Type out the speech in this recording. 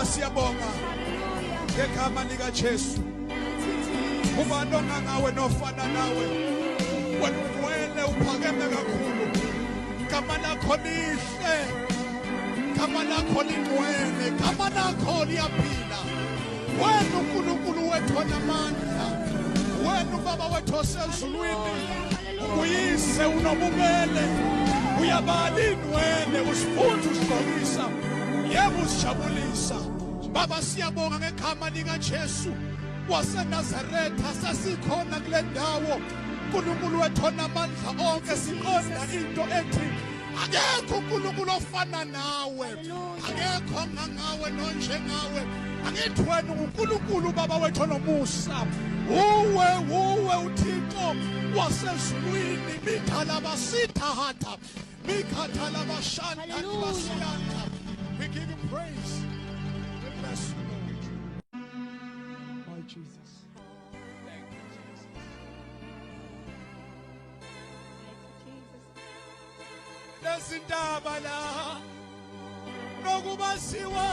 siyabonga ngegama lika Jesu. Ubani ongangawe nofana nawe, wena ungcwele uphakeme kakhulu. Igama lakho lihle, igama lakho lingcwele, igama lakho liyaphila. Wena uNkulunkulu wethu onamandla, wena uBaba wethu osezulwini, uyise unobubele, uyabala inwele, usifunda usigqokisa, yebo usijabulisa. Baba siyabonga ngegama lika Jesu waseNazaretha, sasikhona kule ndawo. uNkulunkulu wethu onamandla onke, siqonda into ethi akekho uNkulunkulu ofana nawe, akekho ongangawe nonjengawe. Angithi wena uNkulunkulu Baba wethu onomusa, uwe uThixo wasezulwini. Mikhalabasithahata, mikhathalabashanta basiyanta. We give you praise. We bless you, Lord. My Jesus. Thank you, Jesus. Lesindaba la nokuba siwa